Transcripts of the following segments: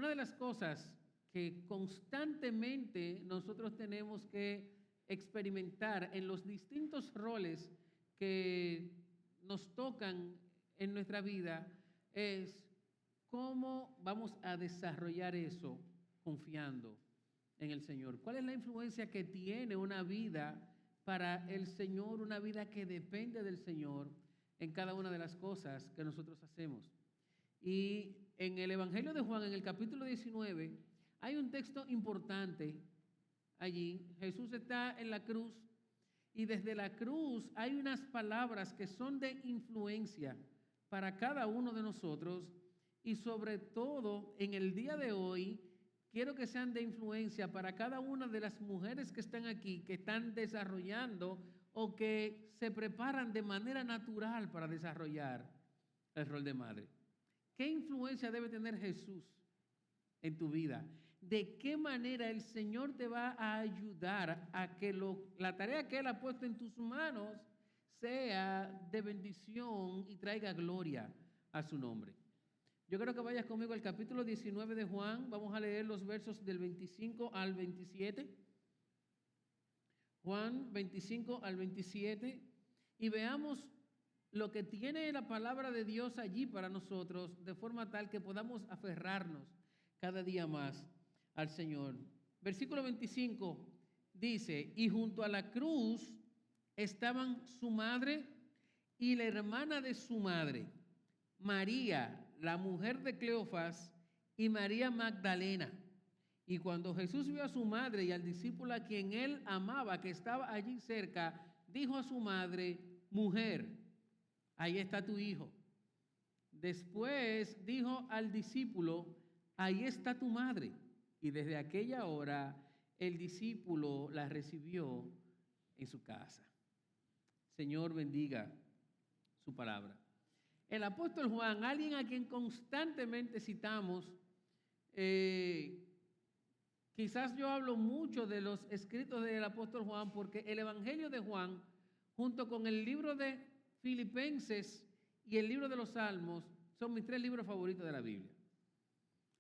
una de las cosas que constantemente nosotros tenemos que experimentar en los distintos roles que nos tocan en nuestra vida es cómo vamos a desarrollar eso confiando en el Señor. ¿Cuál es la influencia que tiene una vida para el Señor, una vida que depende del Señor en cada una de las cosas que nosotros hacemos? Y en el Evangelio de Juan, en el capítulo 19, hay un texto importante allí. Jesús está en la cruz y desde la cruz hay unas palabras que son de influencia para cada uno de nosotros y sobre todo en el día de hoy quiero que sean de influencia para cada una de las mujeres que están aquí, que están desarrollando o que se preparan de manera natural para desarrollar el rol de madre. ¿Qué influencia debe tener Jesús en tu vida? ¿De qué manera el Señor te va a ayudar a que la tarea que Él ha puesto en tus manos sea de bendición y traiga gloria a su nombre? Yo quiero que vayas conmigo al capítulo 19 de Juan. Vamos a leer los versos del 25 al 27. Juan 25 al 27. Y veamos lo que tiene la palabra de Dios allí para nosotros, de forma tal que podamos aferrarnos cada día más al Señor. Versículo 25 dice: y junto a la cruz estaban su madre y la hermana de su madre, María, la mujer de Cleofas, y María Magdalena. Y cuando Jesús vio a su madre y al discípulo a quien él amaba, que estaba allí cerca, dijo a su madre: mujer, ahí está tu hijo. Después dijo al discípulo: ahí está tu madre. Y desde aquella hora el discípulo la recibió en su casa. Señor, bendiga su palabra. El apóstol Juan, alguien a quien constantemente citamos, quizás yo hablo mucho de los escritos del apóstol Juan porque el Evangelio de Juan, junto con el libro de Filipenses y el libro de los Salmos, son mis 3 libros favoritos de la Biblia.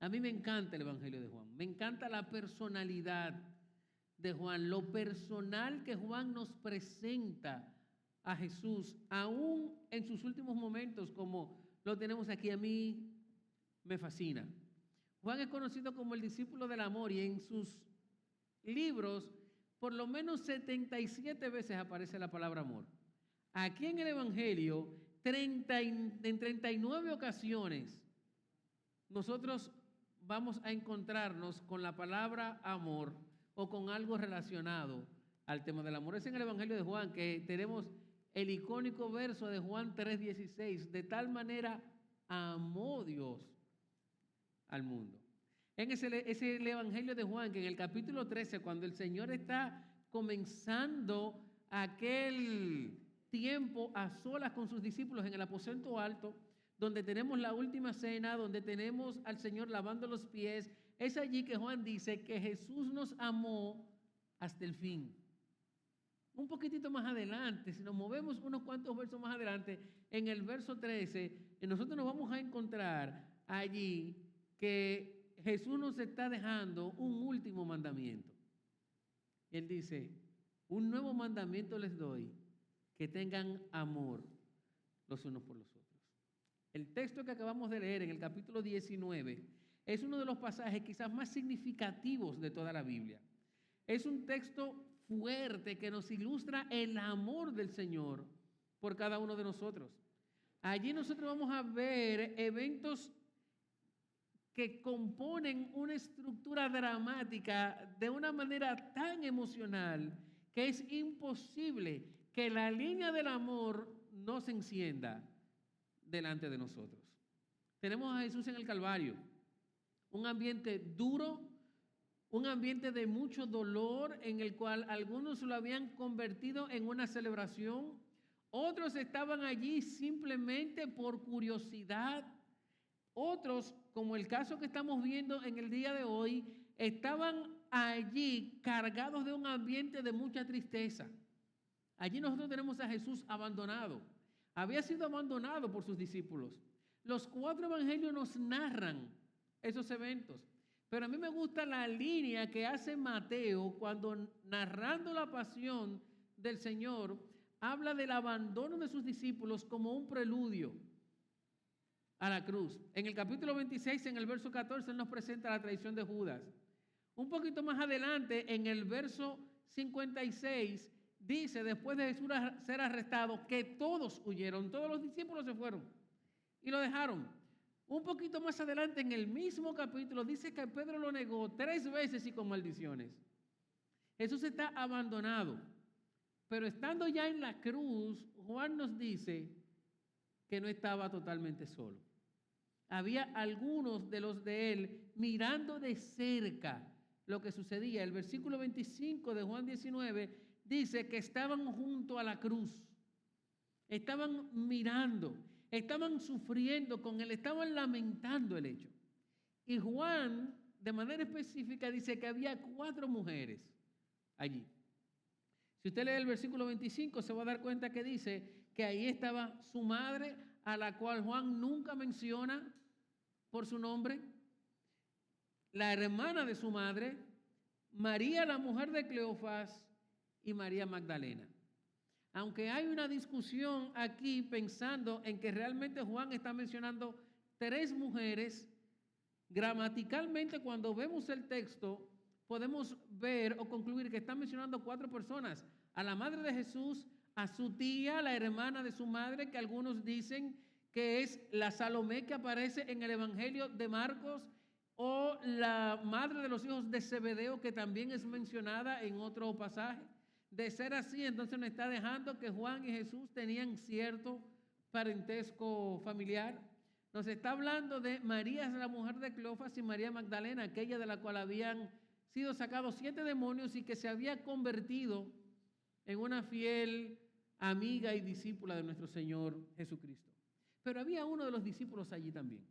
A mí me encanta el Evangelio de Juan, me encanta la personalidad de Juan, lo personal que Juan nos presenta a Jesús, aún en sus últimos momentos, como lo tenemos aquí. A mí me fascina. Juan es conocido como el discípulo del amor y en sus libros por lo menos 77 veces aparece la palabra amor. Aquí en el Evangelio, en 39 ocasiones, nosotros vamos a encontrarnos con la palabra amor o con algo relacionado al tema del amor. Es en el Evangelio de Juan que tenemos el icónico verso de Juan 3:16, de tal manera amó Dios al mundo. Es el Evangelio de Juan que en el capítulo 13, cuando el Señor está comenzando aquel tiempo a solas con sus discípulos en el aposento alto, donde tenemos la última cena, donde tenemos al Señor lavando los pies, es allí que Juan dice que Jesús nos amó hasta el fin. Un poquitito más adelante, si nos movemos unos cuantos versos más adelante, en el verso 13, nosotros nos vamos a encontrar allí que Jesús nos está dejando un último mandamiento. Él dice: un nuevo mandamiento les doy, que tengan amor los unos por los otros. El texto que acabamos de leer en el capítulo 19 es uno de los pasajes quizás más significativos de toda la Biblia. Es un texto fuerte que nos ilustra el amor del Señor por cada uno de nosotros. Allí nosotros vamos a ver eventos que componen una estructura dramática de una manera tan emocional que es imposible que la línea del amor no se encienda delante de nosotros. Tenemos a Jesús en el Calvario, un ambiente duro, un ambiente de mucho dolor en el cual algunos lo habían convertido en una celebración, otros estaban allí simplemente por curiosidad, otros, como el caso que estamos viendo en el día de hoy, estaban allí cargados de un ambiente de mucha tristeza. Allí nosotros tenemos a Jesús abandonado. Había sido abandonado por sus discípulos. Los 4 evangelios nos narran esos eventos. Pero a mí me gusta la línea que hace Mateo cuando narrando la pasión del Señor, habla del abandono de sus discípulos como un preludio a la cruz. En el capítulo 26, en el verso 14, él nos presenta la traición de Judas. Un poquito más adelante, en el verso 56, dice, después de Jesús ser arrestado, que todos huyeron, todos los discípulos se fueron y lo dejaron. Un poquito más adelante, en el mismo capítulo, dice que Pedro lo negó 3 veces y con maldiciones. Jesús está abandonado. Pero estando ya en la cruz, Juan nos dice que no estaba totalmente solo. Había algunos de los de él mirando de cerca lo que sucedía. El versículo 25 de Juan 19 dice que estaban junto a la cruz. Estaban mirando, estaban sufriendo con él, estaban lamentando el hecho. Y Juan, de manera específica, dice que había 4 mujeres allí. Si usted lee el versículo 25, se va a dar cuenta que dice que ahí estaba su madre, a la cual Juan nunca menciona por su nombre, la hermana de su madre, María, la mujer de Cleofás, y María Magdalena. Aunque hay una discusión aquí pensando en que realmente Juan está mencionando 3 mujeres, gramaticalmente cuando vemos el texto podemos ver o concluir que está mencionando 4 personas: a la madre de Jesús, a su tía, la hermana de su madre, que algunos dicen que es la Salomé que aparece en el Evangelio de Marcos, o la madre de los hijos de Zebedeo, que también es mencionada en otro pasaje. De ser así, entonces nos está dejando que Juan y Jesús tenían cierto parentesco familiar. Nos está hablando de María, la mujer de Cleofás, y María Magdalena, aquella de la cual habían sido sacados 7 demonios y que se había convertido en una fiel amiga y discípula de nuestro Señor Jesucristo. Pero había uno de los discípulos allí también,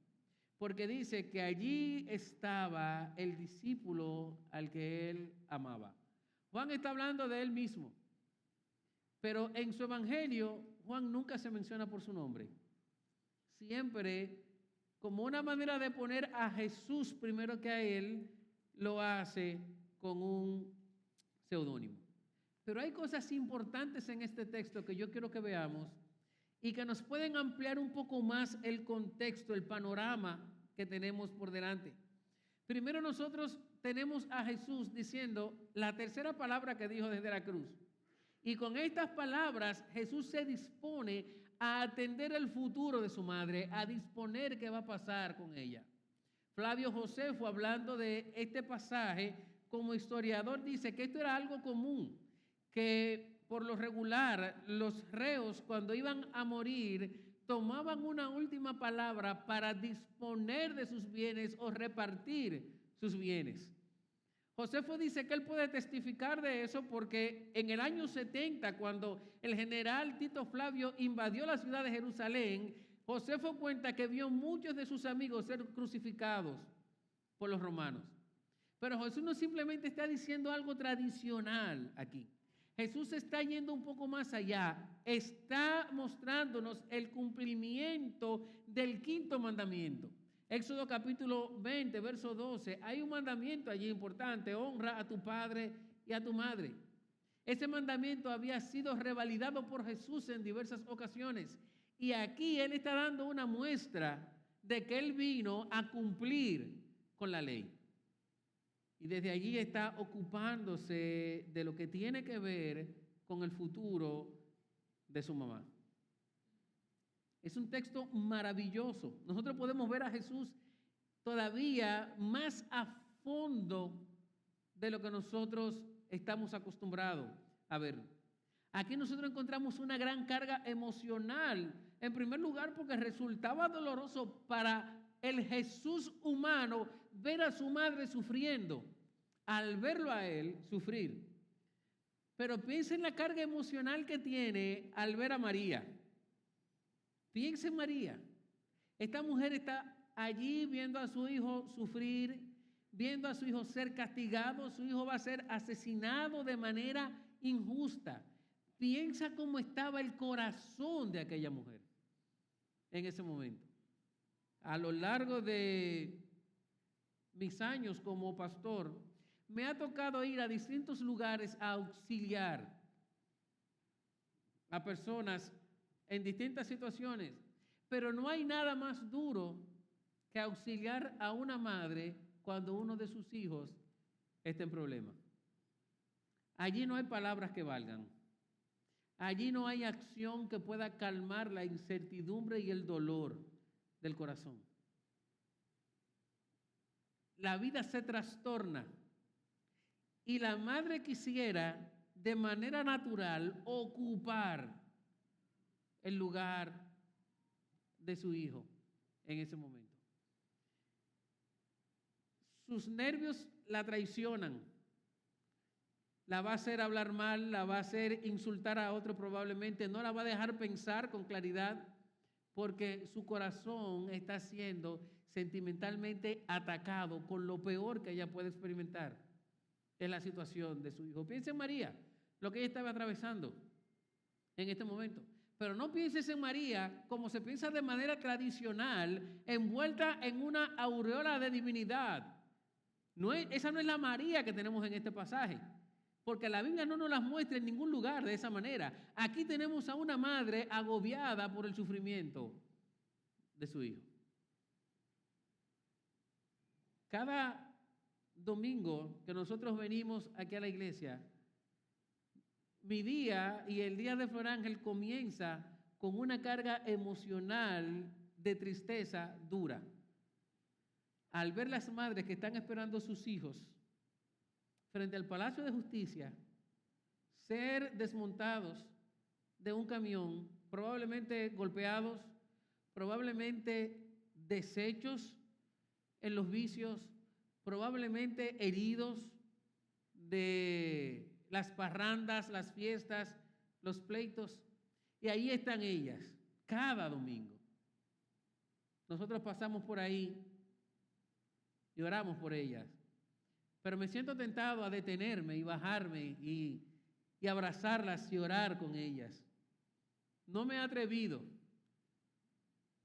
porque dice que allí estaba el discípulo al que él amaba. Juan está hablando de él mismo, pero en su evangelio Juan nunca se menciona por su nombre. Siempre, como una manera de poner a Jesús primero que a él, lo hace con un seudónimo. Pero hay cosas importantes en este texto que yo quiero que veamos y que nos pueden ampliar un poco más el contexto, el panorama que tenemos por delante. Primero, nosotros tenemos a Jesús diciendo la tercera palabra que dijo desde la cruz. Y con estas palabras Jesús se dispone a atender el futuro de su madre, a disponer qué va a pasar con ella. Flavio Josefo, hablando de este pasaje, como historiador, dice que esto era algo común, que por lo regular los reos, cuando iban a morir, tomaban una última palabra para disponer de sus bienes o repartir sus bienes. Josefo dice que él puede testificar de eso porque en el año 70, cuando el general Tito Flavio invadió la ciudad de Jerusalén, Josefo cuenta que vio muchos de sus amigos ser crucificados por los romanos. Pero Jesús no simplemente está diciendo algo tradicional aquí. Jesús está yendo un poco más allá. Está mostrándonos el cumplimiento del 5º mandamiento. Éxodo capítulo 20, verso 12. Hay un mandamiento allí importante: honra a tu padre y a tu madre. Ese mandamiento había sido revalidado por Jesús en diversas ocasiones. Y aquí él está dando una muestra de que él vino a cumplir con la ley. Y desde allí está ocupándose de lo que tiene que ver con el futuro de su mamá. Es un texto maravilloso. Nosotros podemos ver a Jesús todavía más a fondo de lo que nosotros estamos acostumbrados a ver. Aquí nosotros encontramos una gran carga emocional. En primer lugar, porque resultaba doloroso para el Jesús humano ver a su madre sufriendo, al verlo a él sufrir. Pero piensa en la carga emocional que tiene al ver a María. Piensa en María. Esta mujer está allí viendo a su hijo sufrir, viendo a su hijo ser castigado. Su hijo va a ser asesinado de manera injusta. Piensa cómo estaba el corazón de aquella mujer en ese momento. A lo largo de mis años como pastor, me ha tocado ir a distintos lugares a auxiliar a personas en distintas situaciones, pero no hay nada más duro que auxiliar a una madre cuando uno de sus hijos está en problemas. Allí no hay palabras que valgan. Allí no hay acción que pueda calmar la incertidumbre y el dolor del corazón. La vida se trastorna y la madre quisiera de manera natural ocupar el lugar de su hijo en ese momento. Sus nervios la traicionan, la va a hacer hablar mal, la va a hacer insultar a otro probablemente, no la va a dejar pensar con claridad porque su corazón está siendo sentimentalmente atacado con lo peor que ella puede experimentar en la situación de su hijo. Piensa en María, lo que ella estaba atravesando en este momento. Pero no pienses en María como se piensa de manera tradicional, envuelta en una aureola de divinidad. Esa no es la María que tenemos en este pasaje, porque la Biblia no nos las muestra en ningún lugar de esa manera. Aquí tenemos a una madre agobiada por el sufrimiento de su hijo. Cada domingo que nosotros venimos aquí a la iglesia, mi día y el día de Flor Ángel comienza con una carga emocional de tristeza dura. Al ver las madres que están esperando a sus hijos frente al Palacio de Justicia ser desmontados de un camión, probablemente golpeados, probablemente deshechos en los vicios, probablemente heridos de las parrandas, las fiestas, los pleitos. Y ahí están ellas, cada domingo. Nosotros pasamos por ahí y oramos por ellas. Pero me siento tentado a detenerme y bajarme y abrazarlas y orar con ellas. No me he atrevido,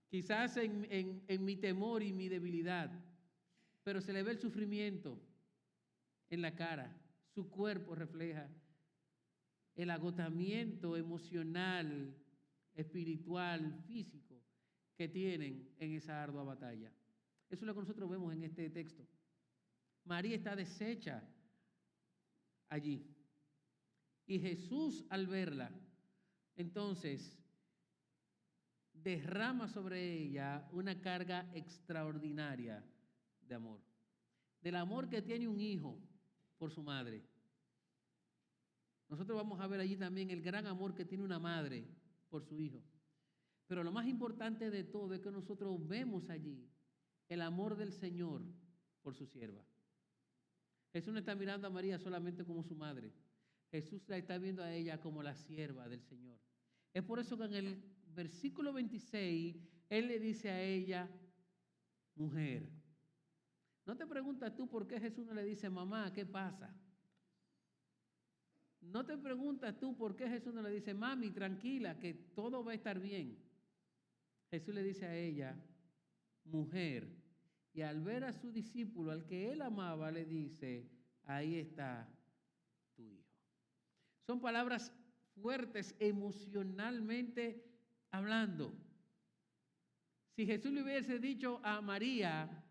quizás en mi temor y mi debilidad, pero se le ve el sufrimiento en la cara. Su cuerpo refleja el agotamiento emocional, espiritual, físico que tienen en esa ardua batalla. Eso es lo que nosotros vemos en este texto. María está deshecha allí. Y Jesús, al verla, entonces derrama sobre ella una carga extraordinaria de amor. Del amor que tiene un hijo por su madre. Nosotros vamos a ver allí también el gran amor que tiene una madre por su hijo. Pero lo más importante de todo es que nosotros vemos allí el amor del Señor por su sierva. Jesús no está mirando a María solamente como su madre. Jesús la está viendo a ella como la sierva del Señor. Es por eso que en el versículo 26, Él le dice a ella, mujer. No te preguntas tú por qué Jesús no le dice, mamá, ¿qué pasa? No te preguntas tú por qué Jesús no le dice, mami, tranquila, que todo va a estar bien. Jesús le dice a ella, mujer, y al ver a su discípulo, al que él amaba, le dice, ahí está tu hijo. Son palabras fuertes emocionalmente hablando. Si Jesús le hubiese dicho a María,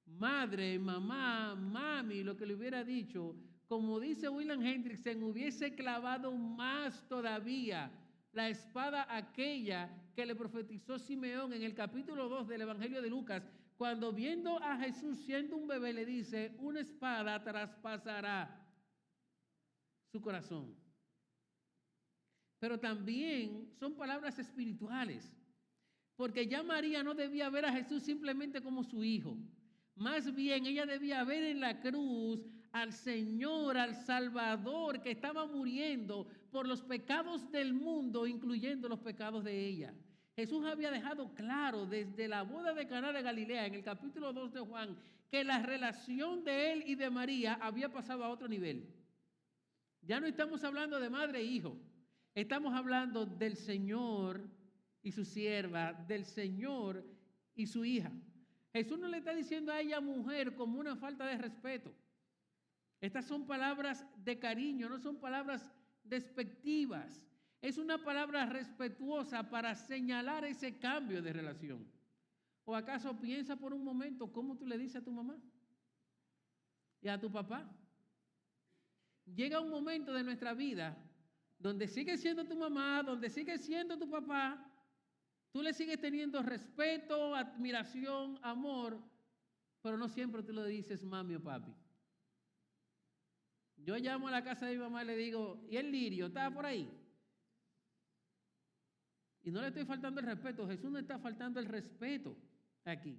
madre, mamá, mami, lo que le hubiera dicho, como dice William Hendrickson, hubiese clavado más todavía la espada aquella que le profetizó Simeón en el capítulo 2 del Evangelio de Lucas, cuando viendo a Jesús siendo un bebé le dice, una espada traspasará su corazón. Pero también son palabras espirituales, porque ya María no debía ver a Jesús simplemente como su hijo. Más bien ella debía ver en la cruz al Señor, al Salvador que estaba muriendo por los pecados del mundo, incluyendo los pecados de ella. Jesús había dejado claro desde la boda de Caná de Galilea, en el capítulo 2 de Juan, que la relación de él y de María había pasado a otro nivel. Ya no estamos hablando de madre e hijo, estamos hablando del Señor y su sierva, del Señor y su hija. Jesús no le está diciendo a ella mujer como una falta de respeto. Estas son palabras de cariño, no son palabras despectivas. Es una palabra respetuosa para señalar ese cambio de relación. ¿O acaso piensa por un momento cómo tú le dices a tu mamá y a tu papá? Llega un momento de nuestra vida donde sigue siendo tu mamá, donde sigue siendo tu papá, tú le sigues teniendo respeto, admiración, amor, pero no siempre tú le dices mami o papi. Yo llamo a la casa de mi mamá y le digo, ¿y el lirio está por ahí? Y no le estoy faltando el respeto, Jesús no está faltando el respeto aquí.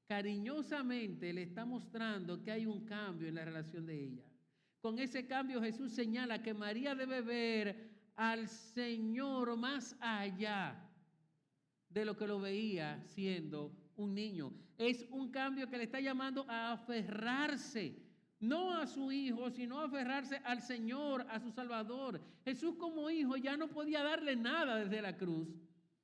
Cariñosamente le está mostrando que hay un cambio en la relación de ella. Con ese cambio Jesús señala que María debe ver al Señor más allá de lo que lo veía siendo un niño. Es un cambio que le está llamando a aferrarse, no a su hijo, sino a aferrarse al Señor, a su Salvador. Jesús como hijo ya no podía darle nada desde la cruz,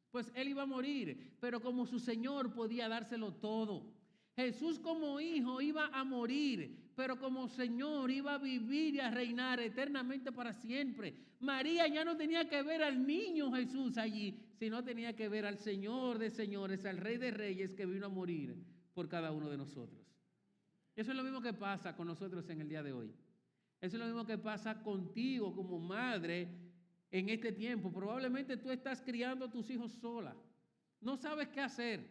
pues él iba a morir, pero como su Señor podía dárselo todo. Jesús como hijo iba a morir, pero como Señor iba a vivir y a reinar eternamente para siempre. María ya no tenía que ver al niño Jesús allí, sino tenía que ver al Señor de señores, al Rey de reyes que vino a morir por cada uno de nosotros. Eso es lo mismo que pasa con nosotros en el día de hoy. Eso es lo mismo que pasa contigo como madre en este tiempo. Probablemente tú estás criando a tus hijos sola. No sabes qué hacer.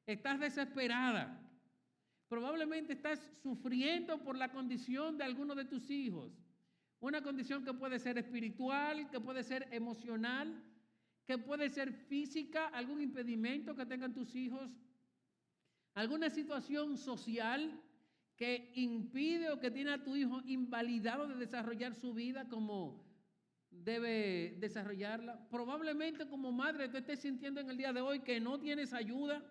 Estás desesperada. Probablemente estás sufriendo por la condición de alguno de tus hijos. Una condición que puede ser espiritual, que puede ser emocional, que puede ser física, algún impedimento que tengan tus hijos, alguna situación social que impide o que tiene a tu hijo invalidado de desarrollar su vida como debe desarrollarla. Probablemente como madre tú estés sintiendo en el día de hoy que no tienes ayuda,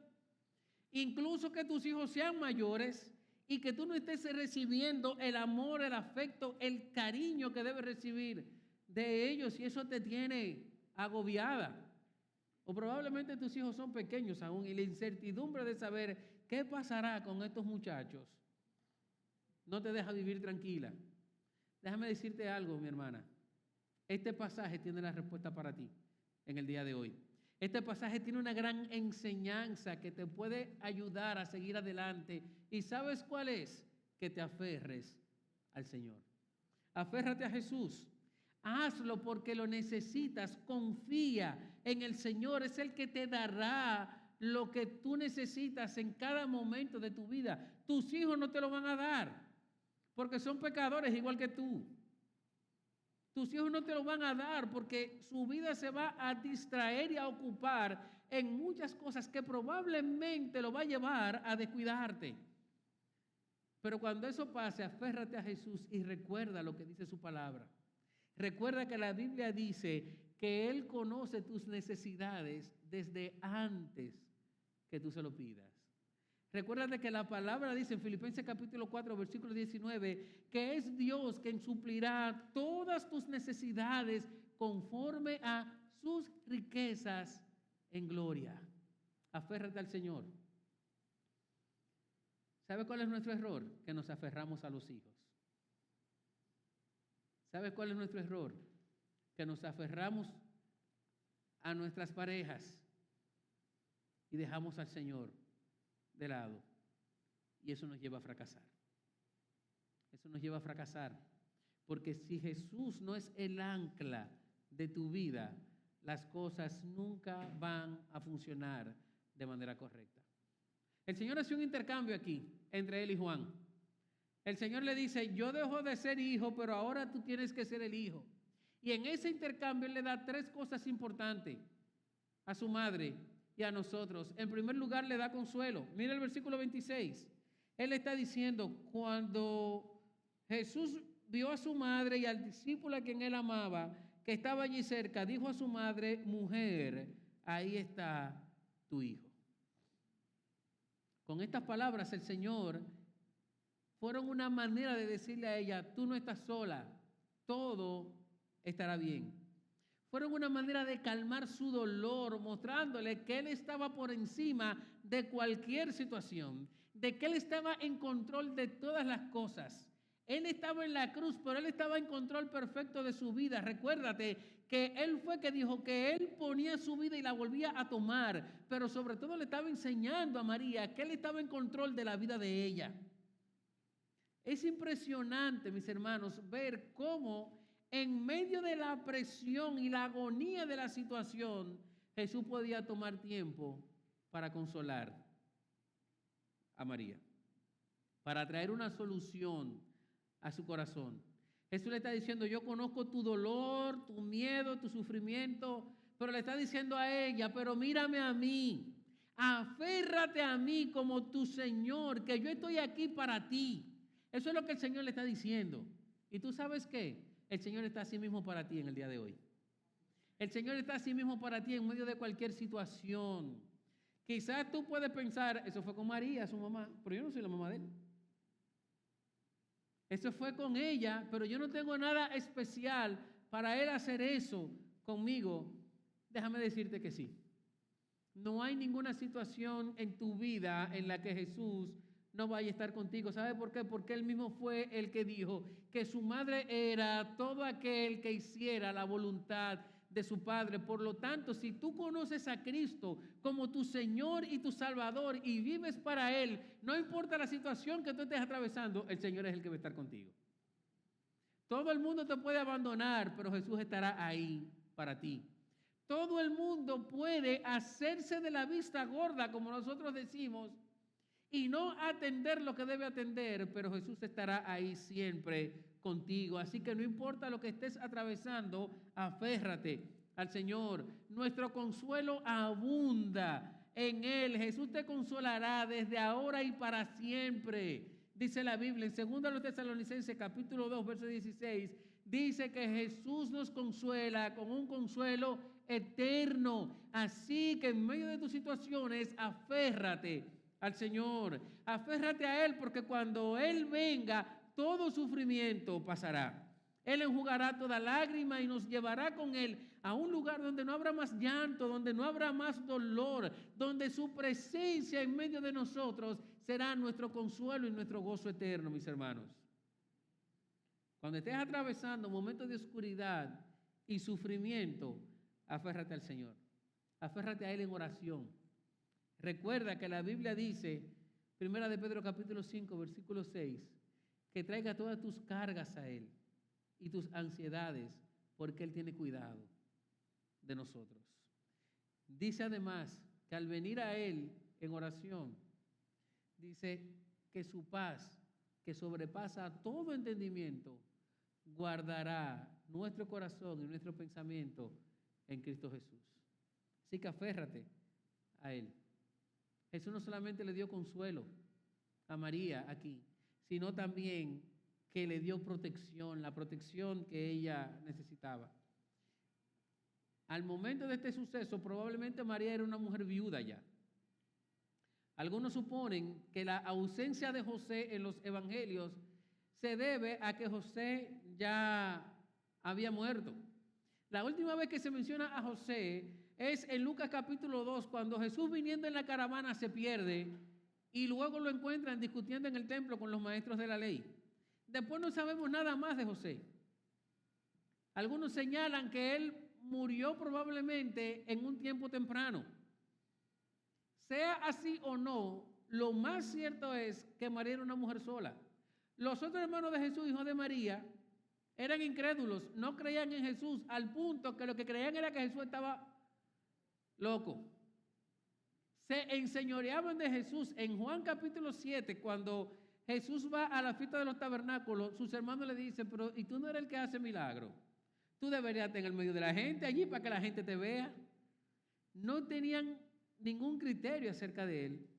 incluso que tus hijos sean mayores y que tú no estés recibiendo el amor, el afecto, el cariño que debes recibir de ellos y eso te tiene agobiada. O probablemente tus hijos son pequeños aún y la incertidumbre de saber qué pasará con estos muchachos no te deja vivir tranquila. Déjame decirte algo, mi hermana. Este pasaje tiene la respuesta para ti en el día de hoy. Este pasaje tiene una gran enseñanza que te puede ayudar a seguir adelante. ¿Y sabes cuál es? Que te aferres al Señor. Aférrate a Jesús. Hazlo porque lo necesitas. Confía en el Señor. Es el que te dará lo que tú necesitas en cada momento de tu vida. Tus hijos no te lo van a dar porque son pecadores igual que tú. Tus hijos no te lo van a dar porque su vida se va a distraer y a ocupar en muchas cosas que probablemente lo va a llevar a descuidarte. Pero cuando eso pase, aférrate a Jesús y recuerda lo que dice su palabra. Recuerda que la Biblia dice que Él conoce tus necesidades desde antes que tú se lo pidas. Recuerda que la palabra dice en Filipenses capítulo 4, versículo 19, que es Dios quien suplirá todas tus necesidades conforme a sus riquezas en gloria. Aférrate al Señor. ¿Sabe cuál es nuestro error? Que nos aferramos a los hijos. ¿Sabe cuál es nuestro error? Que nos aferramos a nuestras parejas y dejamos al Señor de lado. Y eso nos lleva a fracasar. Eso nos lleva a fracasar. Porque si Jesús no es el ancla de tu vida, las cosas nunca van a funcionar de manera correcta. El Señor hace un intercambio aquí entre él y Juan. El Señor le dice, yo dejo de ser hijo, pero ahora tú tienes que ser el hijo. Y en ese intercambio él le da tres cosas importantes a su madre y a nosotros. En primer lugar, le da consuelo. Mira el versículo 26. Él está diciendo, cuando Jesús vio a su madre y al discípulo a quien él amaba, que estaba allí cerca, dijo a su madre, mujer, ahí está tu hijo. Con estas palabras, el Señor fueron una manera de decirle a ella, tú no estás sola, todo estará bien. Fueron una manera de calmar su dolor, mostrándole que Él estaba por encima de cualquier situación, de que Él estaba en control de todas las cosas. Él estaba en la cruz, pero Él estaba en control perfecto de su vida. Recuérdate que Él fue que dijo que Él ponía su vida y la volvía a tomar, pero sobre todo le estaba enseñando a María que Él estaba en control de la vida de ella. Es impresionante, mis hermanos, ver cómo en medio de la presión y la agonía de la situación, Jesús podía tomar tiempo para consolar a María, para traer una solución a su corazón. Jesús le está diciendo, yo conozco tu dolor, tu miedo, tu sufrimiento, pero le está diciendo a ella, pero mírame a mí, aférrate a mí como tu Señor, que yo estoy aquí para ti. Eso es lo que el Señor le está diciendo. ¿Y tú sabes qué? El Señor está así mismo para ti en el día de hoy. El Señor está así mismo para ti en medio de cualquier situación. Quizás tú puedes pensar, eso fue con María, su mamá, pero yo no soy la mamá de él. Eso fue con ella, pero yo no tengo nada especial para él hacer eso conmigo. Déjame decirte que sí. No hay ninguna situación en tu vida en la que Jesús no vaya a estar contigo. ¿Sabe por qué? Porque Él mismo fue el que dijo que su madre era todo aquel que hiciera la voluntad de su Padre. Por lo tanto, si tú conoces a Cristo como tu Señor y tu Salvador y vives para Él, no importa la situación que tú estés atravesando, el Señor es el que va a estar contigo. Todo el mundo te puede abandonar, pero Jesús estará ahí para ti. Todo el mundo puede hacerse de la vista gorda, como nosotros decimos, y no atender lo que debe atender, pero Jesús estará ahí siempre contigo. Así que no importa lo que estés atravesando, aférrate al Señor. Nuestro consuelo abunda en Él. Jesús te consolará desde ahora y para siempre. Dice la Biblia en 2 Tesalonicenses capítulo 2, verso 16, dice que Jesús nos consuela con un consuelo eterno. Así que en medio de tus situaciones, aférrate al Señor, aférrate a Él, porque cuando Él venga, todo sufrimiento pasará. Él enjugará toda lágrima y nos llevará con Él a un lugar donde no habrá más llanto, donde no habrá más dolor, donde su presencia en medio de nosotros será nuestro consuelo y nuestro gozo eterno, mis hermanos. Cuando estés atravesando momentos de oscuridad y sufrimiento, aférrate al Señor, aférrate a Él en oración. Recuerda que la Biblia dice, 1 de Pedro capítulo 5, versículo 6, que traiga todas tus cargas a Él y tus ansiedades, porque Él tiene cuidado de nosotros. Dice además que al venir a Él en oración, dice que su paz, que sobrepasa todo entendimiento, guardará nuestro corazón y nuestro pensamiento en Cristo Jesús. Así que aférrate a Él. Jesús no solamente le dio consuelo a María aquí, sino también que le dio protección, la protección que ella necesitaba. Al momento de este suceso, probablemente María era una mujer viuda ya. Algunos suponen que la ausencia de José en los evangelios se debe a que José ya había muerto. La última vez que se menciona a José es en Lucas capítulo 2, cuando Jesús viniendo en la caravana se pierde y luego lo encuentran discutiendo en el templo con los maestros de la ley. Después no sabemos nada más de José. Algunos señalan que él murió probablemente en un tiempo temprano. Sea así o no, lo más cierto es que María era una mujer sola. Los otros hermanos de Jesús, hijos de María, eran incrédulos, no creían en Jesús, al punto que lo que creían era que Jesús estaba loco. Se enseñoreaban de Jesús. En Juan capítulo 7, cuando Jesús va a la fiesta de los tabernáculos, sus hermanos le dicen, pero ¿y tú no eres el que hace milagro? Tú deberías estar en el medio de la gente allí para que la gente te vea. No tenían ningún criterio acerca de él,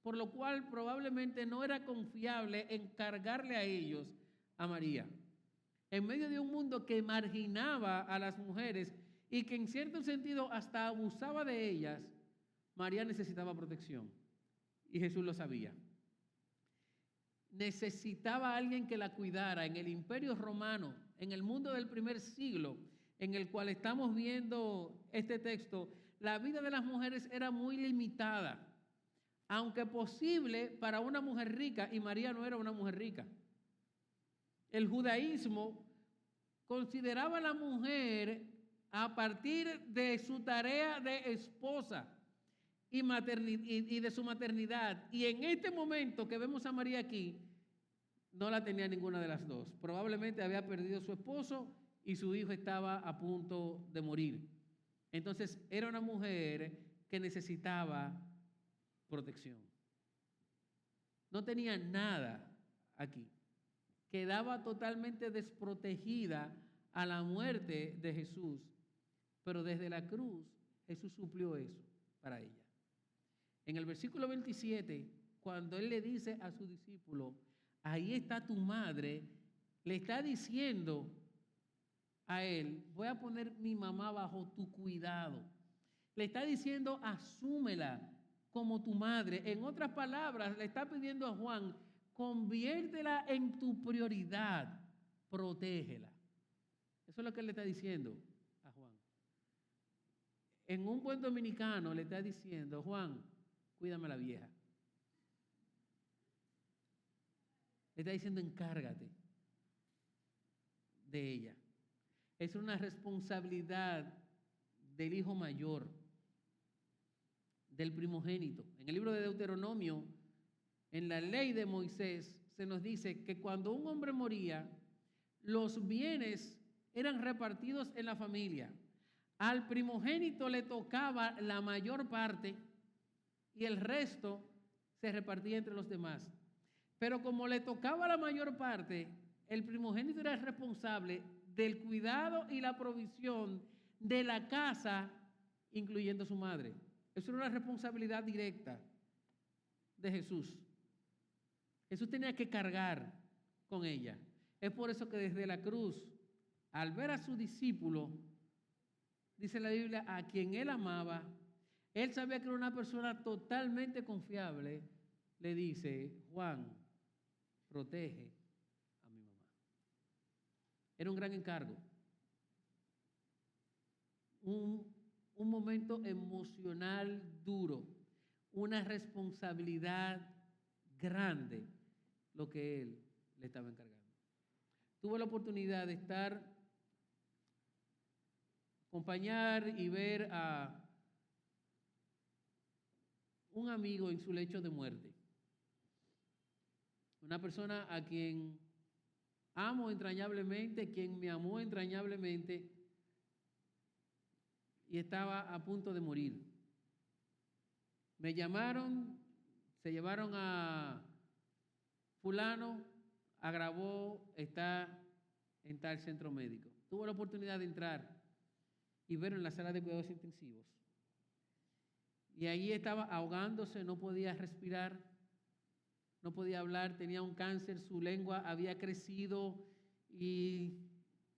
por lo cual probablemente no era confiable encargarle a ellos a María. En medio de un mundo que marginaba a las mujeres y que en cierto sentido hasta abusaba de ellas, María necesitaba protección y Jesús lo sabía. Necesitaba a alguien que la cuidara. En el Imperio Romano, en el mundo del primer siglo, en el cual estamos viendo este texto, la vida de las mujeres era muy limitada, aunque posible para una mujer rica, y María no era una mujer rica. El judaísmo consideraba a la mujer a partir de su tarea de esposa y de su maternidad. Y en este momento que vemos a María aquí, no la tenía ninguna de las dos. Probablemente había perdido a su esposo y su hijo estaba a punto de morir. Entonces era una mujer que necesitaba protección. No tenía nada aquí. Quedaba totalmente desprotegida a la muerte de Jesús, pero desde la cruz Jesús suplió eso para ella. En el versículo 27, cuando Él le dice a su discípulo, ahí está tu madre, le está diciendo a Él, voy a poner mi mamá bajo tu cuidado. Le está diciendo, asúmela como tu madre. En otras palabras, le está pidiendo a Juan, conviértela en tu prioridad, protégela. Eso es lo que él le está diciendo a Juan. En un buen dominicano le está diciendo, Juan, cuídame a la vieja. Le está diciendo, encárgate de ella. Es una responsabilidad del hijo mayor, del primogénito. En el libro de Deuteronomio, en la ley de Moisés, se nos dice que cuando un hombre moría, los bienes eran repartidos en la familia. Al primogénito le tocaba la mayor parte y el resto se repartía entre los demás. Pero como le tocaba la mayor parte, el primogénito era el responsable del cuidado y la provisión de la casa, incluyendo a su madre. Eso era una responsabilidad directa de Jesús. Jesús tenía que cargar con ella. Es por eso que desde la cruz, al ver a su discípulo, dice la Biblia, a quien él amaba, él sabía que era una persona totalmente confiable, le dice, Juan, protege a mi mamá. Era un gran encargo. Un momento emocional duro, una responsabilidad grande, lo que él le estaba encargando. Tuve la oportunidad de acompañar y ver a un amigo en su lecho de muerte. Una persona a quien amo entrañablemente, quien me amó entrañablemente y estaba a punto de morir. Me llamaron, se llevaron a fulano, agravó, está en tal centro médico. Tuve la oportunidad de entrar y verlo en la sala de cuidados intensivos. Y allí estaba ahogándose, no podía respirar, no podía hablar, tenía un cáncer, su lengua había crecido y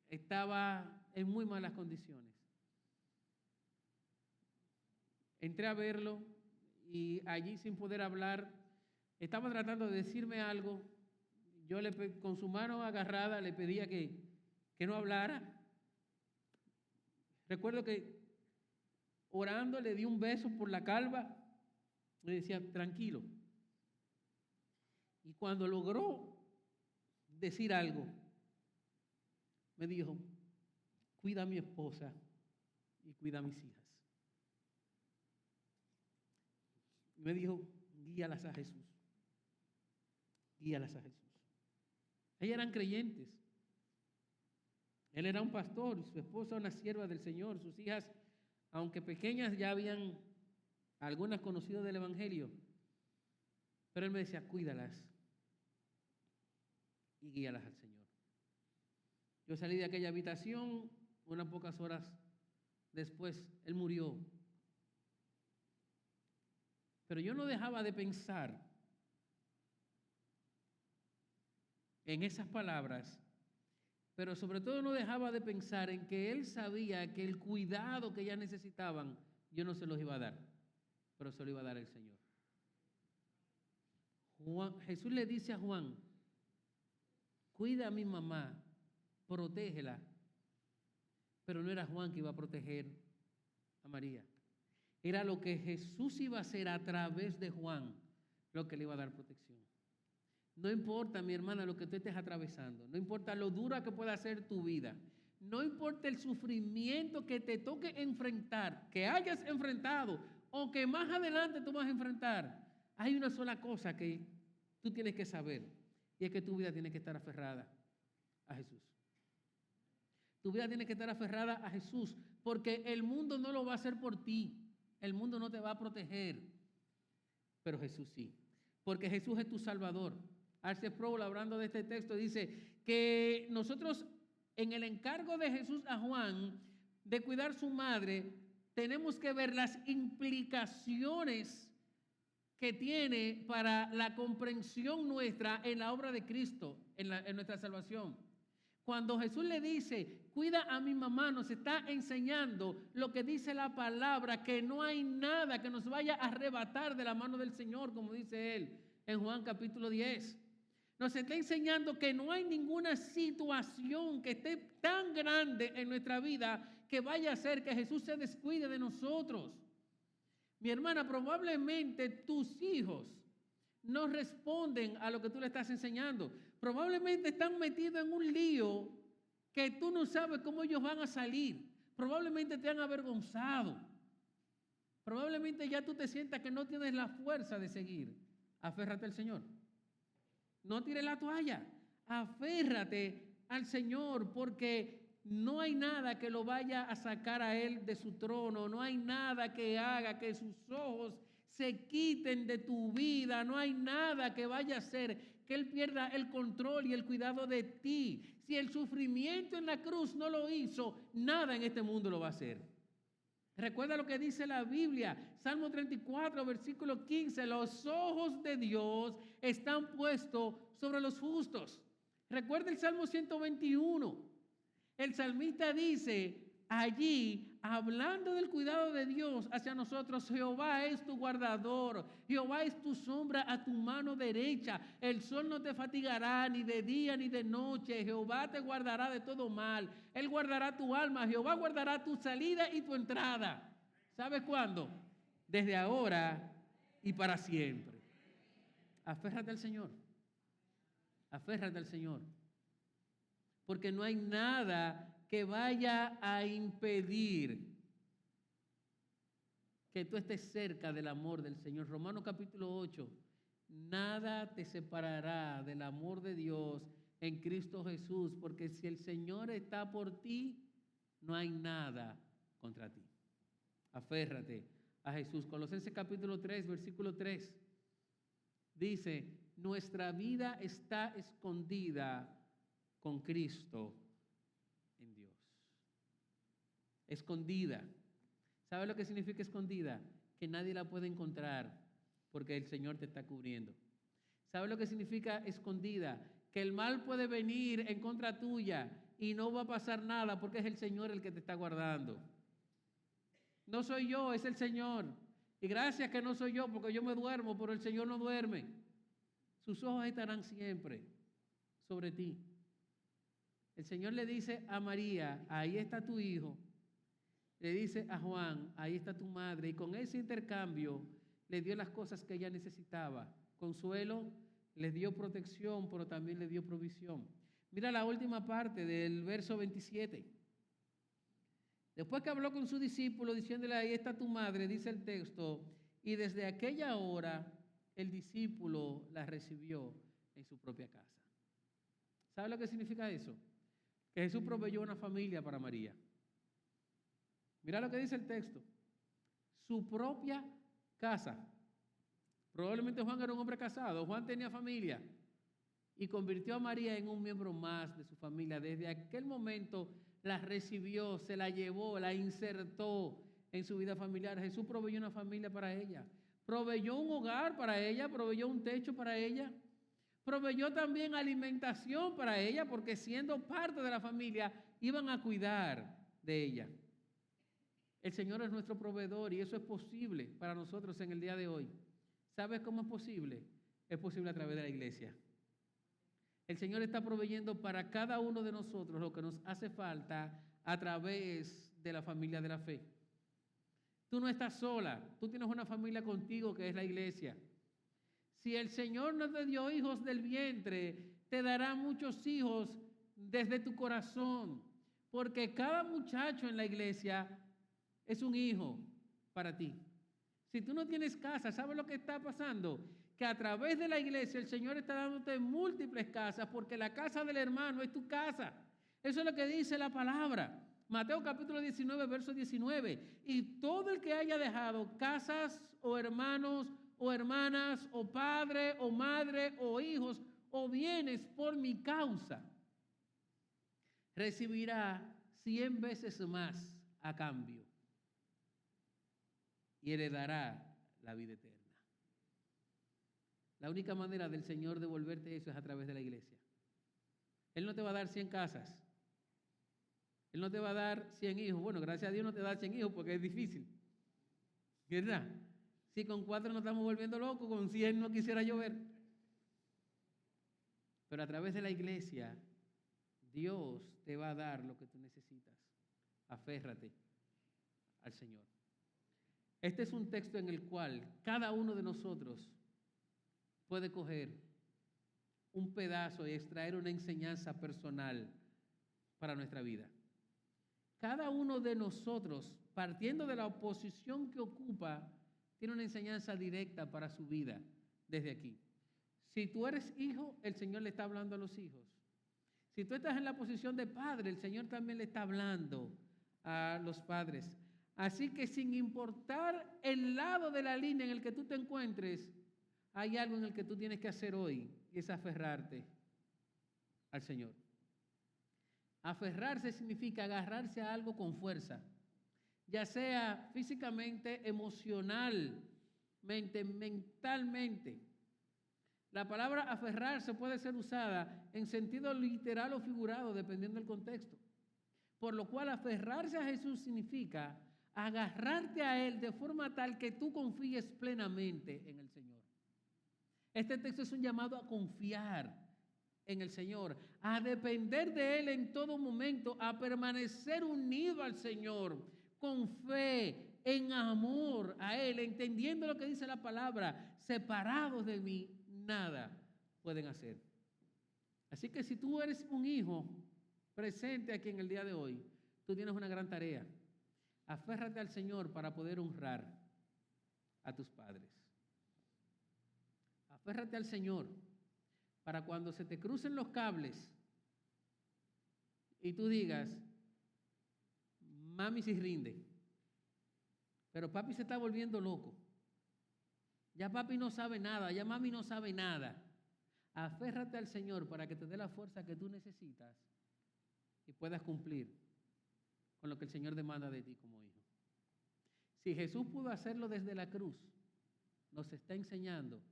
estaba en muy malas condiciones. Entré a verlo y allí sin poder hablar, estaba tratando de decirme algo. Yo con su mano agarrada le pedía que no hablara. Recuerdo que orando le di un beso por la calva, le decía, tranquilo. Y cuando logró decir algo, me dijo, cuida a mi esposa y cuida a mis hijas. Me dijo, guíalas a Jesús. Guíalas a Jesús. Ellas eran creyentes. Él era un pastor, su esposa una sierva del Señor, sus hijas, aunque pequeñas, ya habían algunas conocido del Evangelio. Pero él me decía, cuídalas y guíalas al Señor. Yo salí de aquella habitación, unas pocas horas después, él murió. Pero yo no dejaba de pensar en esas palabras, pero sobre todo no dejaba de pensar en que él sabía que el cuidado que ellas necesitaban, yo no se los iba a dar, pero se lo iba a dar el Señor. Jesús le dice a Juan, cuida a mi mamá, protégela. Pero no era Juan que iba a proteger a María. Era lo que Jesús iba a hacer a través de Juan, lo que le iba a dar protección. No importa, mi hermana, lo que tú estés atravesando. No importa lo dura que pueda ser tu vida. No importa el sufrimiento que te toque enfrentar, que hayas enfrentado o que más adelante tú vas a enfrentar. Hay una sola cosa que tú tienes que saber, y es que tu vida tiene que estar aferrada a Jesús. Tu vida tiene que estar aferrada a Jesús, porque el mundo no lo va a hacer por ti. El mundo no te va a proteger, pero Jesús sí, porque Jesús es tu Salvador. R.C. Sproul, hablando de este texto, dice que nosotros, en el encargo de Jesús a Juan de cuidar su madre, tenemos que ver las implicaciones que tiene para la comprensión nuestra en la obra de Cristo, en nuestra salvación. Cuando Jesús le dice, cuida a mi mamá, nos está enseñando lo que dice la palabra, que no hay nada que nos vaya a arrebatar de la mano del Señor, como dice él en Juan capítulo 10. Nos está enseñando que no hay ninguna situación que esté tan grande en nuestra vida que vaya a hacer que Jesús se descuide de nosotros. Mi hermana, probablemente tus hijos no responden a lo que tú le estás enseñando. Probablemente están metidos en un lío que tú no sabes cómo ellos van a salir. Probablemente te han avergonzado. Probablemente ya tú te sientas que no tienes la fuerza de seguir. Aférrate al Señor. No tires la toalla. Aférrate al Señor, porque no hay nada que lo vaya a sacar a Él de su trono. No hay nada que haga que sus ojos se quiten de tu vida. No hay nada que vaya a hacer que Él pierda el control y el cuidado de ti. Si el sufrimiento en la cruz no lo hizo, nada en este mundo lo va a hacer. Recuerda lo que dice la Biblia, Salmo 34, versículo 15, los ojos de Dios están puestos sobre los justos. Recuerda el Salmo 121, el salmista dice allí, hablando del cuidado de Dios hacia nosotros, Jehová es tu guardador, Jehová es tu sombra a tu mano derecha, el sol no te fatigará ni de día ni de noche, Jehová te guardará de todo mal, Él guardará tu alma, Jehová guardará tu salida y tu entrada. ¿Sabes cuándo? Desde ahora y para siempre. Aférrate al Señor, aférrate al Señor, porque no hay nada que vaya a impedir que tú estés cerca del amor del Señor. Romanos capítulo 8, nada te separará del amor de Dios en Cristo Jesús, porque si el Señor está por ti, no hay nada contra ti. Aférrate a Jesús. Colosenses capítulo 3, versículo 3, dice, nuestra vida está escondida con Cristo en Dios. Escondida. ¿Sabe lo que significa escondida? Que nadie la puede encontrar porque el Señor te está cubriendo. ¿Sabe lo que significa escondida? Que el mal puede venir en contra tuya y no va a pasar nada porque es el Señor el que te está guardando. No soy yo, es el Señor. Y gracias que no soy yo, porque yo me duermo, pero el Señor no duerme. Sus ojos estarán siempre sobre ti. El Señor le dice a María, ahí está tu hijo. Le dice a Juan, ahí está tu madre. Y con ese intercambio le dio las cosas que ella necesitaba. Consuelo, les dio protección, pero también le dio provisión. Mira la última parte del verso 27. Después que habló con su discípulo, diciéndole, ahí está tu madre, dice el texto, y desde aquella hora el discípulo la recibió en su propia casa. ¿Sabe lo que significa eso? Que Jesús proveyó una familia para María. Mira lo que dice el texto. Su propia casa. Probablemente Juan era un hombre casado. Juan tenía familia. Y convirtió a María en un miembro más de su familia. Desde aquel momento la recibió, se la llevó, la insertó en su vida familiar. Jesús proveyó una familia para ella. Proveyó un hogar para ella. Proveyó un techo para ella. Proveyó también alimentación para ella, porque siendo parte de la familia, iban a cuidar de ella. El Señor es nuestro proveedor y eso es posible para nosotros en el día de hoy. ¿Sabes cómo es posible? Es posible a través de la iglesia. El Señor está proveyendo para cada uno de nosotros lo que nos hace falta a través de la familia de la fe. Tú no estás sola, tú tienes una familia contigo que es la iglesia. Si el Señor no te dio hijos del vientre, te dará muchos hijos desde tu corazón, porque cada muchacho en la iglesia es un hijo para ti. Si tú no tienes casa, ¿sabes lo que está pasando? Que a través de la iglesia el Señor está dándote múltiples casas, porque la casa del hermano es tu casa. Eso es lo que dice la palabra. Mateo capítulo 19, verso 19. Y todo el que haya dejado casas o hermanos o hermanas o padre o madre o hijos o bienes por mi causa, recibirá 100 veces más a cambio y heredará la vida eterna. La única manera del Señor devolverte eso es a través de la iglesia. Él no te va a dar 100 casas. Él no te va a dar 100 hijos. Bueno, gracias a Dios no te da 100 hijos porque es difícil. ¿Verdad? Si con 4 nos estamos volviendo locos, con 100 no quisiera llover. Pero a través de la iglesia, Dios te va a dar lo que tú necesitas. Aférrate al Señor. Este es un texto en el cual cada uno de nosotros puede coger un pedazo y extraer una enseñanza personal para nuestra vida. Cada uno de nosotros, partiendo de la posición que ocupa, tiene una enseñanza directa para su vida desde aquí. Si tú eres hijo, el Señor le está hablando a los hijos. Si tú estás en la posición de padre, el Señor también le está hablando a los padres. Así que sin importar el lado de la línea en el que tú te encuentres, hay algo en el que tú tienes que hacer hoy, y es aferrarte al Señor. Aferrarse significa agarrarse a algo con fuerza, ya sea físicamente, emocionalmente, mentalmente. La palabra aferrarse puede ser usada en sentido literal o figurado, dependiendo del contexto. Por lo cual aferrarse a Jesús significa agarrarte a Él de forma tal que tú confíes plenamente en el Señor. Este texto es un llamado a confiar en el Señor, a depender de Él en todo momento, a permanecer unido al Señor, con fe, en amor a Él, entendiendo lo que dice la palabra, separados de mí, nada pueden hacer. Así que si tú eres un hijo presente aquí en el día de hoy, tú tienes una gran tarea. Aférrate al Señor para poder honrar a tus padres. Aférrate al Señor para cuando se te crucen los cables y tú digas, mami se rinde, pero papi se está volviendo loco. Ya papi no sabe nada, ya mami no sabe nada. Aférrate al Señor para que te dé la fuerza que tú necesitas y puedas cumplir con lo que el Señor demanda de ti como hijo. Si Jesús pudo hacerlo desde la cruz, nos está enseñando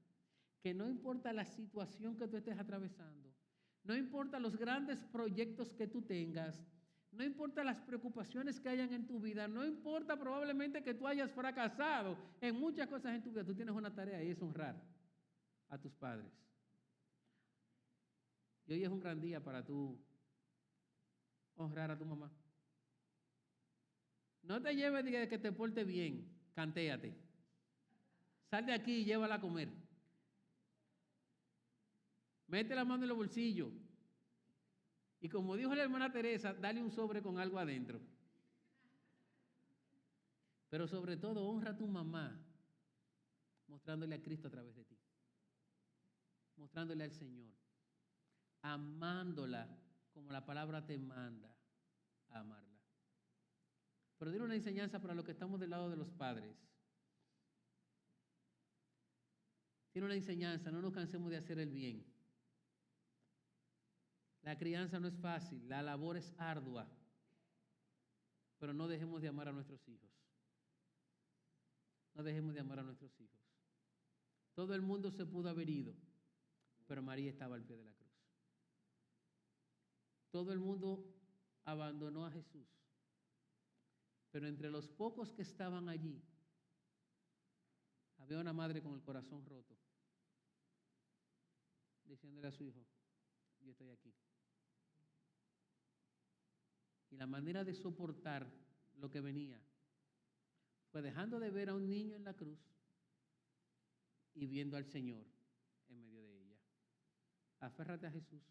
que no importa la situación que tú estés atravesando, no importa los grandes proyectos que tú tengas, no importa las preocupaciones que hayan en tu vida, no importa probablemente que tú hayas fracasado en muchas cosas en tu vida, tú tienes una tarea y es honrar a tus padres. Y hoy es un gran día para tú honrar a tu mamá. No te lleves de que te porte bien, cantéate. Sal de aquí y llévala a comer. Mete la mano en los bolsillos. Y como dijo la hermana Teresa, dale un sobre con algo adentro. Pero sobre todo, honra a tu mamá, mostrándole a Cristo a través de ti. Mostrándole al Señor. Amándola como la palabra te manda a amarla. Pero tiene una enseñanza para los que estamos del lado de los padres. Tiene una enseñanza, no nos cansemos de hacer el bien. La crianza no es fácil, la labor es ardua, pero no dejemos de amar a nuestros hijos. No dejemos de amar a nuestros hijos. Todo el mundo se pudo haber ido, pero María estaba al pie de la cruz. Todo el mundo abandonó a Jesús, pero entre los pocos que estaban allí, había una madre con el corazón roto, diciéndole a su hijo, yo estoy aquí. Y la manera de soportar lo que venía fue dejando de ver a un niño en la cruz y viendo al Señor en medio de ella. Aférrate a Jesús,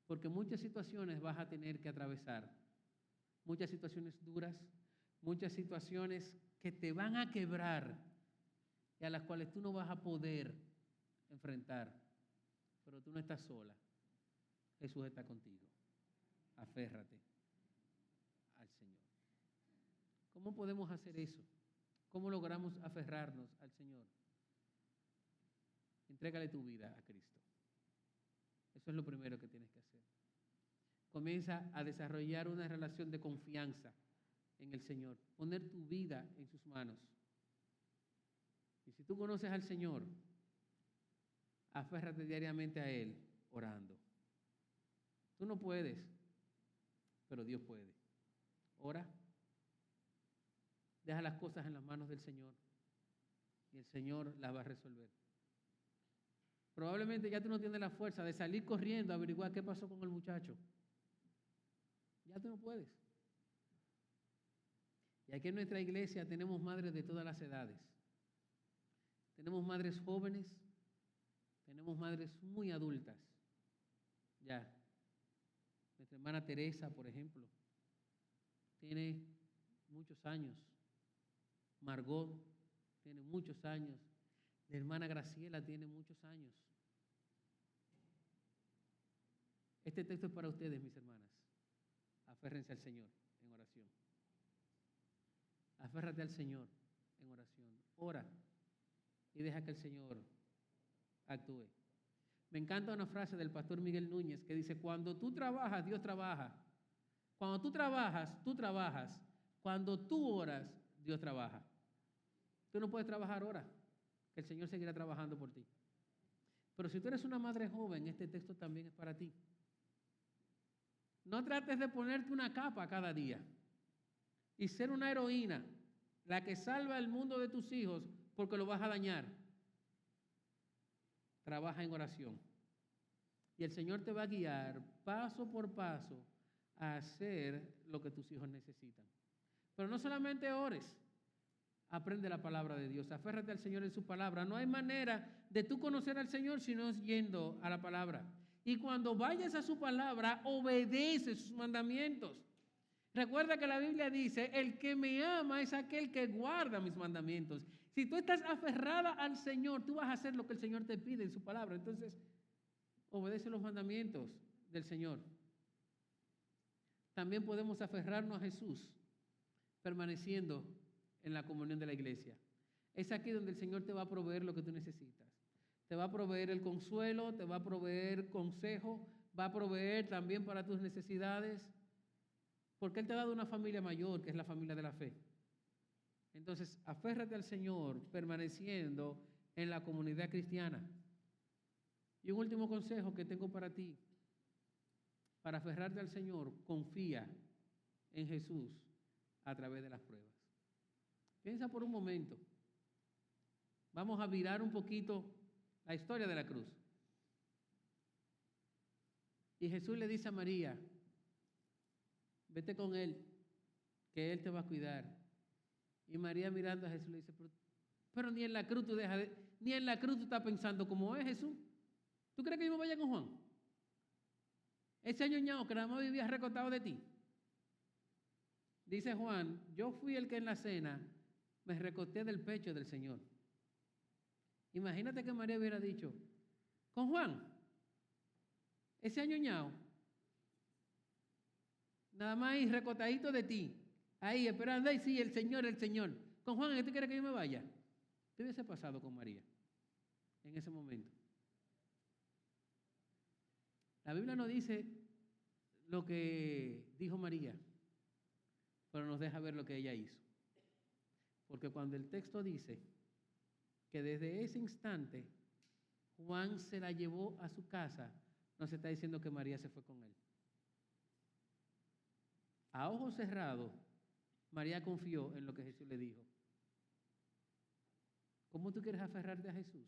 porque muchas situaciones vas a tener que atravesar, muchas situaciones duras, muchas situaciones que te van a quebrar y a las cuales tú no vas a poder enfrentar, pero tú no estás sola. Jesús está contigo. Aférrate al Señor. ¿Cómo podemos hacer eso? ¿Cómo logramos aferrarnos al Señor? Entrégale tu vida a Cristo. Eso es lo primero que tienes que hacer. Comienza a desarrollar una relación de confianza en el Señor. Poner tu vida en sus manos. Y si tú conoces al Señor, aférrate diariamente a Él orando. Tú no puedes, pero Dios puede. Ora. Deja las cosas en las manos del Señor y el Señor las va a resolver. Probablemente ya tú no tienes la fuerza de salir corriendo a averiguar qué pasó con el muchacho. Ya tú no puedes. Y aquí en nuestra iglesia tenemos madres de todas las edades. Tenemos madres jóvenes, tenemos madres muy adultas. Ya. Nuestra hermana Teresa, por ejemplo, tiene muchos años. Margot tiene muchos años. La hermana Graciela tiene muchos años. Este texto es para ustedes, mis hermanas. Aférrense al Señor en oración. Aférrate al Señor en oración. Ora y deja que el Señor actúe. Me encanta una frase del pastor Miguel Núñez que dice: cuando tú trabajas, Dios trabaja. Cuando tú trabajas, tú trabajas. Cuando tú oras, Dios trabaja. Tú no puedes trabajar ahora, que el Señor seguirá trabajando por ti. Pero si tú eres una madre joven, este texto también es para ti. No trates de ponerte una capa cada día y ser una heroína, la que salva el mundo de tus hijos, porque lo vas a dañar. Trabaja en oración. Y el Señor te va a guiar paso por paso a hacer lo que tus hijos necesitan. Pero no solamente ores. Aprende la palabra de Dios, aférrate al Señor en su palabra. No hay manera de tú conocer al Señor si no es yendo a la palabra. Y cuando vayas a su palabra, obedece sus mandamientos. Recuerda que la Biblia dice: el que me ama es aquel que guarda mis mandamientos. Si tú estás aferrada al Señor, tú vas a hacer lo que el Señor te pide en su palabra. Entonces, obedece los mandamientos del Señor. También podemos aferrarnos a Jesús permaneciendo en la comunión de la iglesia. Es aquí donde el Señor te va a proveer lo que tú necesitas. Te va a proveer el consuelo, te va a proveer consejo, va a proveer también para tus necesidades, porque Él te ha dado una familia mayor, que es la familia de la fe. Entonces, aférrate al Señor permaneciendo en la comunidad cristiana. Y un último consejo que tengo para ti: para aferrarte al Señor, confía en Jesús a través de las pruebas. Piensa por un momento. Vamos a virar un poquito la historia de la cruz. Y Jesús le dice a María: vete con Él, que Él te va a cuidar. Y María, mirando a Jesús, le dice: pero ni en la cruz tú ni en la cruz tú estás pensando como es Jesús. ¿Tú crees que yo me vaya con Juan? Ese añoñado que nada más vivía recostado de ti. Dice Juan: yo fui el que en la cena me recosté del pecho del Señor. Imagínate que María hubiera dicho: con Juan, ese añoñado, nada más ahí recostadito de ti, ahí esperando, ahí sí, el Señor. Con Juan, ¿tú quieres que yo me vaya? ¿Qué hubiese pasado con María en ese momento? La Biblia no dice lo que dijo María, pero nos deja ver lo que ella hizo. Porque cuando el texto dice que desde ese instante Juan se la llevó a su casa, no se está diciendo que María se fue con él. A ojos cerrados, María confió en lo que Jesús le dijo. ¿Cómo tú quieres aferrarte a Jesús?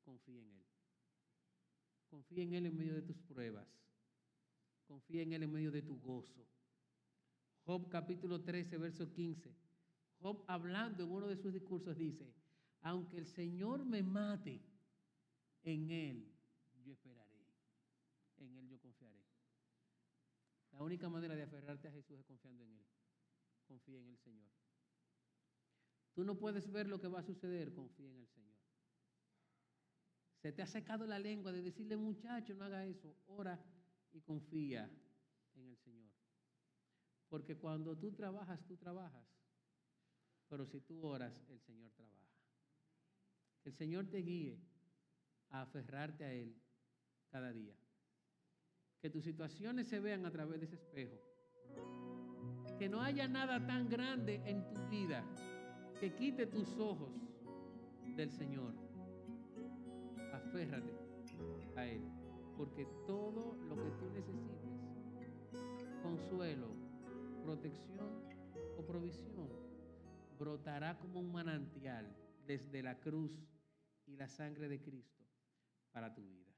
Confía en Él. Confía en Él en medio de tus pruebas. Confía en Él en medio de tu gozo. Job capítulo 13, verso 15. Job, hablando en uno de sus discursos, dice: aunque el Señor me mate, en Él yo esperaré, en Él yo confiaré. La única manera de aferrarte a Jesús es confiando en Él. Confía en el Señor. Tú no puedes ver lo que va a suceder, confía en el Señor. Se te ha secado la lengua de decirle: muchacho, no haga eso. Ora y confía en el Señor. Porque cuando tú trabajas, pero si tú oras, el Señor trabaja. Que el Señor te guíe a aferrarte a Él cada día. Que tus situaciones se vean a través de ese espejo. Que no haya nada tan grande en tu vida que quite tus ojos del Señor. Aférrate a Él, porque todo lo que tú necesites, consuelo, protección o provisión, brotará como un manantial desde la cruz y la sangre de Cristo para tu vida.